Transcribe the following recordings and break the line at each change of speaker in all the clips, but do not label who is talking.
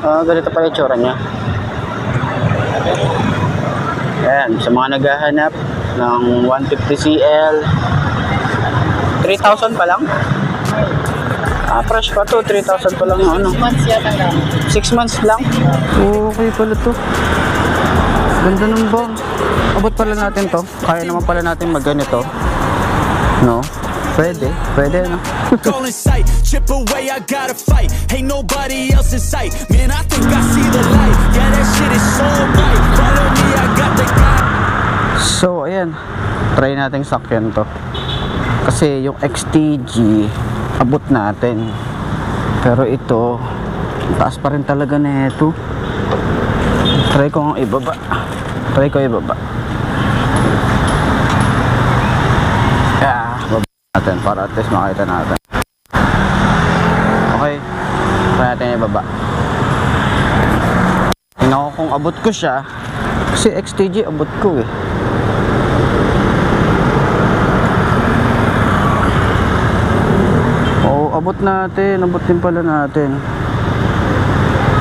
Ganito pala yung tsura niya. Ayan, sa mga naghahanap ng 150cl, 3,000 pa lang. Fresh pa to, 3,000 pa lang yung ano.
6 months yata lang.
6 months lang. Okay pala to. Ganda ng bang. Abot pala natin to. Kaya naman pala natin magganito. No? Pwede no?
Goal in sight, chip away, I gotta fight. Ain't nobody else in sight. Man, I think I see the light. Yeah, that shit is so bright. Follow me, I got the guy.
So, ayan. Try natin sakyan to. Kasi yung XTG, abot natin. Pero ito, taas pa rin talaga na ito. Try ko ibaba. Baba natin para at least makita natin. Okay. Try natin ibaba. Tingnan ko kung abot ko siya. Kasi XTG abot ko eh. Oo, abot natin. Abot din pala natin.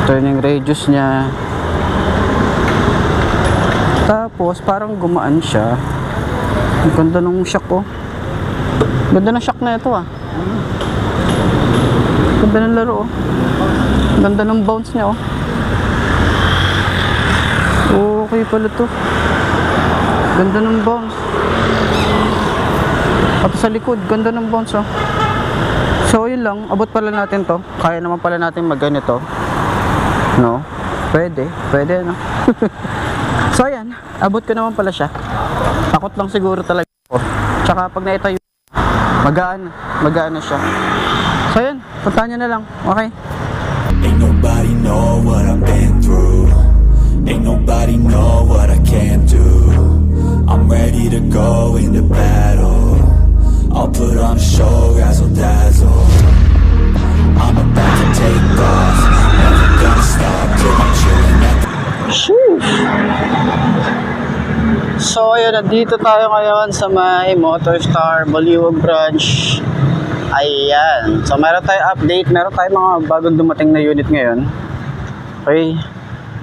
Turning radius niya. Tapos parang gumaan siya. Ang ganda ng shock ko. Ganda ng shock na ito ah. Ganda ng laro oh. Ganda ng bounce niya oh. Okay pala to. Ganda ng bounce. At sa likod, ganda ng bounce oh. So yun lang, abot pala natin to. Kaya naman pala natin magganito. No? Pwede no? So ayan, abot ko naman pala siya. Takot lang siguro talaga ako. Tsaka pag naitayo, magaan na siya. So ayan, puntahan nyo na lang. Okay?
Ain't nobody know what I've been through. Ain't nobody know what I can do. I'm ready to go into battle. I'll put on a show, razzle dazzle. I'm about to take off. Never gonna stop till I'm chilling at the...
So ayun, nandito tayo ngayon sa may Motorstar Baliwag branch. Ayan. So meron tayong update. Meron tayong mga bagong dumating na unit ngayon. Okay.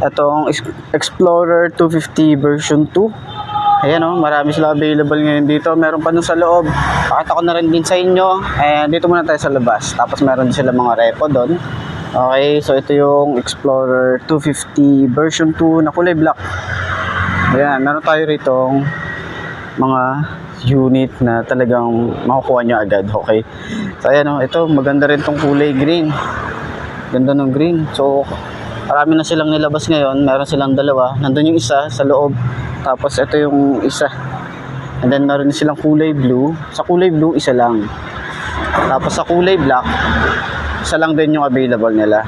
Itong Explorer 250 version 2. Ayan o, marami sila available ngayon dito. Meron pa dun sa loob. Pakita ko na rin din sa inyo. And dito muna tayo sa labas. Tapos meron din sila mga repo doon. Okay, so ito yung Explorer 250 version 2 na kulay black. Ayan, meron tayo ritong mga unit na talagang makukuha nyo agad. Okay, so ayan o, ito maganda rin tong kulay green. Ganda ng green. So marami na silang nilabas ngayon. Meron silang dalawa. Nandun yung isa sa loob. Tapos ito yung isa. And then meron silang kulay blue. Sa kulay blue, isa lang. Tapos sa kulay black, isa lang din yung available nila.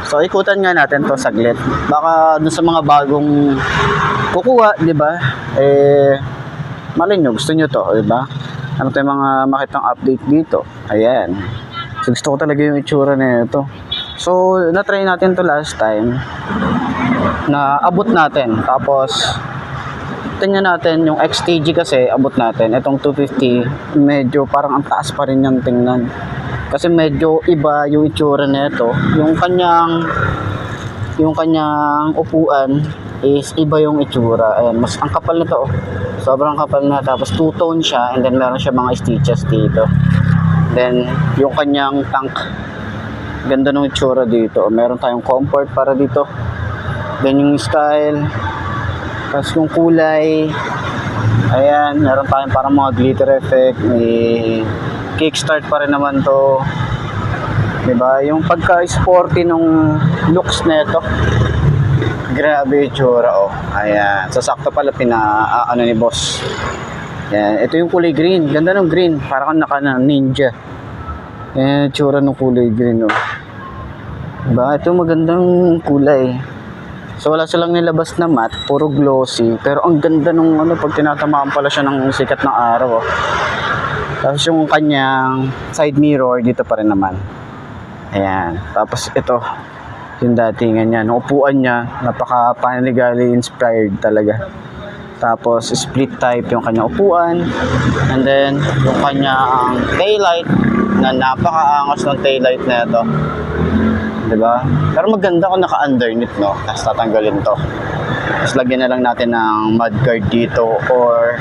So ikutan nga natin to saglit. Baka dun sa mga bagong kukuha, di ba? Malay nyo, gusto nyo to, di ba? Ano tayong mga makitang update dito? Ayan. So gusto ko talaga yung itsura na ito. So na-try natin to last time. Na abot natin. Tapos tingnan natin yung XTG kasi abot natin. Itong 250, medyo parang ang taas pa rin yung tingnan. Kasi medyo iba yung itsura nito. Yung kanyang upuan is iba yung itsura. Ayan, mas ang kapal nito oh. Sobrang kapal na. Tapos two-tone siya and then meron siya mga stitches dito. Then yung kanyang tank, ganda ng itsura dito. Meron tayong comfort para dito. Then yung style. Tapos yung kulay. Ayan, meron tayong parang mga glitter effect. May kickstart pa rin naman to. Diba? Yung pagka-sporty nung looks na ito. Grabe yung tsura oh. Ayan. So sakto pala ano ni boss. Ayan. Ito yung kulay green. Ganda ng green. Parang naka-ninja. Ayan yung tsura ng kulay green oh. Diba? Ito magandang kulay. So wala silang nilabas na matte. Puro glossy. Pero ang ganda nung pag tinatamaan pala siya ng sikat ng araw oh. Tapos yung kanyang side mirror dito pa rin naman. Ayan. Tapos ito, yung datingan niya. Yung upuan niya, napaka Panigale inspired talaga. Tapos split type yung kanyang upuan. And then yung kanyang taillight, na napaka-angas ng taillight na ito. Diba? Pero maganda kung naka-underneath, no? Tapos tatanggalin to. Tapos lagyan na lang natin ng mudguard dito or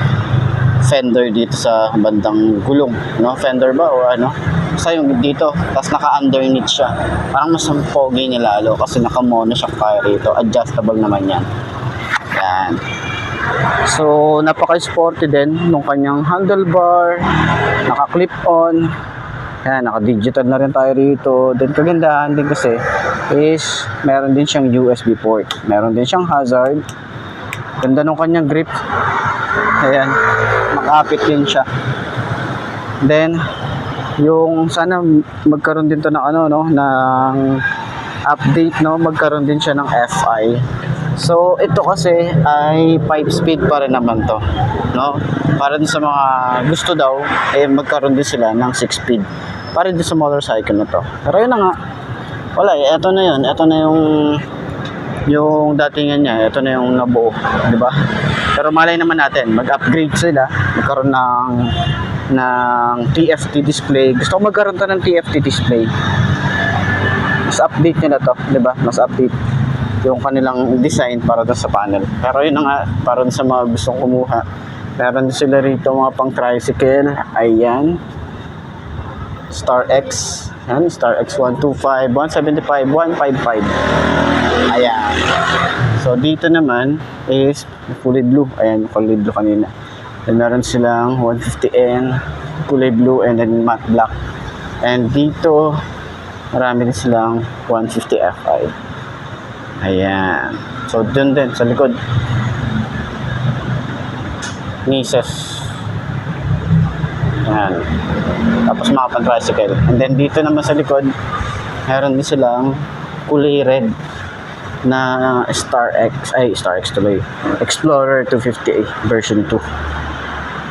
fender dito sa bandang gulong, no? Fender ba o ano? Basta yung dito, tapos naka-underneath siya. Parang mas pogi niya lalo kasi naka-monoshock tayo rito. Adjustable naman yan. Yan. So, napaka-sporty din nung kanyang handlebar, naka-clip on. Yan, naka-digital na rin tayo rito. Then kagandahan din kasi is meron din siyang USB port. Meron din siyang hazard. Ganda nung kanyang grip. Ayan, makapit din siya. Then, yung sana magkaroon din to ng ano, no, ng update, no, magkaroon din siya ng FI. So, ito kasi ay 5-speed pa rin naman to, no? Para din sa mga gusto daw, eh magkaroon din sila ng 6-speed. Para din sa motorcycle na to. Pero yun na nga, wala eh, ito na yun. Ito na yung datingan niya, ito na yung nabuo, di ba? Pero malay naman natin, mag-upgrade sila, magkaroon ng TFT display. Gusto ko magkaroon to ng TFT display. Mas update nila to, di ba? Mas update yung kanilang design para doon sa panel. Pero yun na nga, para sa mga gustong kumuha. Meron sila rito mga pang tricycle. Ayan. Star X. Ayan, Star X 125, 175, 155. Ayan. So, dito naman is kulay blue. Ayan, kulay blue kanina. Then, meron silang 150N, kulay blue, and then matte black. And dito, marami din silang 150 Fi. Ayan. So, dun din, sa likod. Mises. Ayan. Tapos mga pan-tricycle. And then dito naman sa likod, meron din silang kulay red na Star X tuloy. Explorer 250 version 2.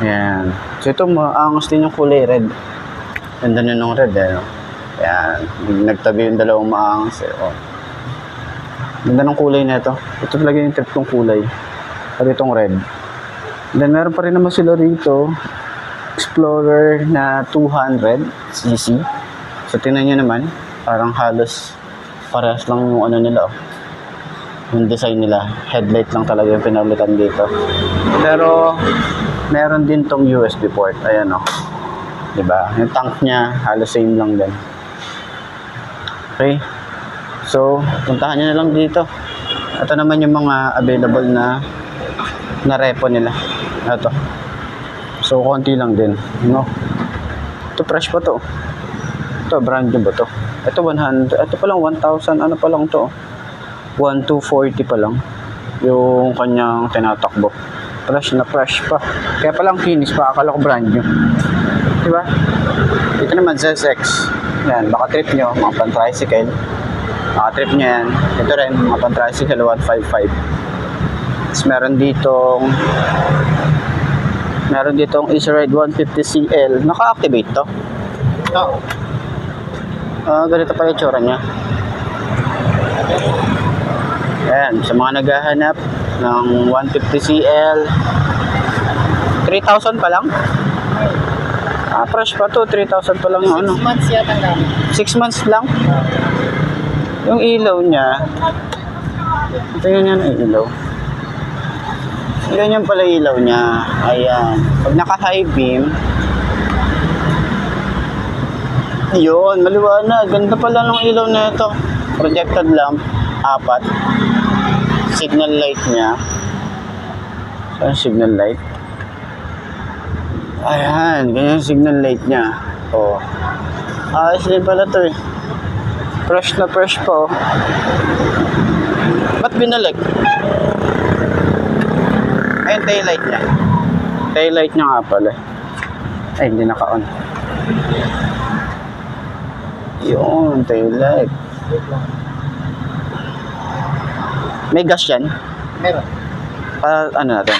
Ayan. So ito, maangas din yung kulay red. Ganda na nung red, eh. Ayan. Nagtabi yung dalawang maangas, eh. Oh. Ganda ng kulay na ito. Ito talaga yung trip kong kulay. At itong red. Then meron pa rin naman sila rito Explorer na 200cc. So tingnan nyo naman, parang halos parehas lang yung ano nila, oh. Yung design nila, headlight lang talaga yung pinalitan dito. Pero meron din tong USB port. Ayan, oh. Diba? Yung tank niya halos same lang din. Okay. So, puntahan nyo na lang dito. Ito naman yung mga available na repo nila. Ito. So, konti lang din. No? Ito, fresh pa to. Ito, brand new ba to? Ito, 100. Ito pa lang, 1,000. Ano pa lang to? 1,240 pa lang. Yung kanyang tinatakbo. Fresh na fresh pa. Kaya palang kinis pa. Akala ko brand new. Diba? Ito naman, ZX. Yan, baka trip nyo. Mga pan-tricycle. Baka trip nyo yan. Ito rin, mga pan-tricycle, 155. Tapos meron ditong Easy Ride 150CL. Naka-activate to. Oo. Ganito pala yung tsura niya. Ayan, sa mga naghahanap ng 150CL, 3,000 pa lang. Fresh pa to, 3,000 pa lang yung ano.
6 months yata lang.
6 months lang. Yung ilaw niya, tingnan niya ng ilaw. Ganyan pala ilaw niya. Ayan. Pag naka-high beam, yun, maliwanag. Ganda pala ng ilaw na ito. Projected lamp, 4. Signal light niya. Saan signal light? Ayan, ganyan signal light niya. Oh. Ayos din pala to, eh. Fresh na fresh po. Ba't binalik? Ayun, taillight niya. Taillight niya nga pala. Ay, hindi naka-on. Yun, taillight. May gas yan?
Meron.
Ano natin?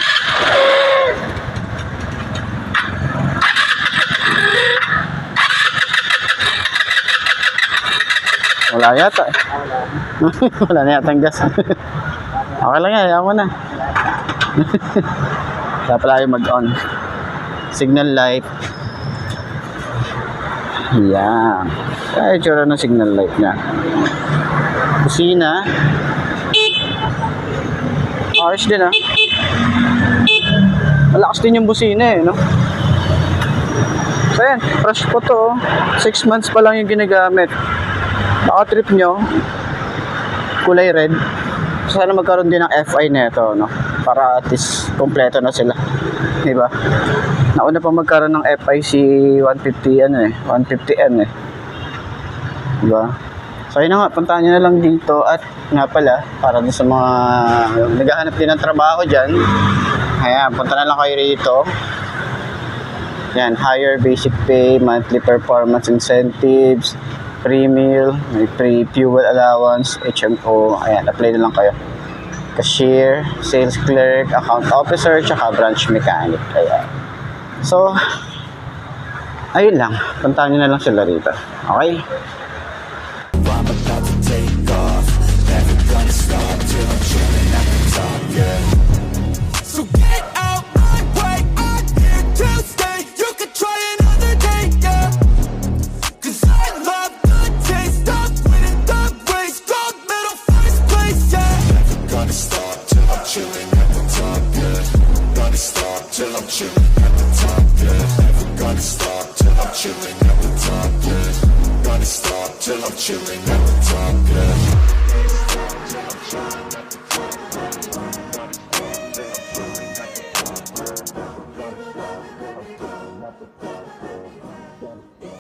Wala yata, eh. Wala na yata ang gas. Okay lang yan, ayaw mo na. Kaya pala yung mag-on. Signal light. Yan. Kaya yung tsura ng signal light niya. Busina. Ayos din ah. Malakas din yung busina eh, no? So yan, fresh po to. 6 months pa lang yung ginagamit. Baka trip nyo, kulay red. Sana magkaroon din ng FI nito, no? Para at least kompleto na sila. Diba? Nauna pa magkaroon ng FI si 150 ano eh, 150N eh. Diba? So yun na nga, puntahan nyo na lang dito. At nga pala, para din sa mga naghahanap din ng trabaho dyan, ayan, punta na lang kayo rito. Yan, higher basic pay, monthly performance incentives, free meal, may free fuel allowance, HMO. Ayan, apply na lang kayo. Cashier, sales clerk, account officer, tsaka branch mechanic. Ayan. So, ayun lang. Puntahan nyo na lang sila rito. Okay?
I'm about to take off, never gonna stop till I'm chilling at the top, yeah. So get out my way, I'm here to stay. You can try another day, yeah. 'Cause I love the taste of winning the race, gold medal, first place, yeah. Never gonna stop till I'm chilling at the top, yeah. Gonna stop till I'm chilling at the top, yeah. Never gonna stop till I'm chilling at the top, yeah. Gonna stop till I'm chilling at the top, yeah.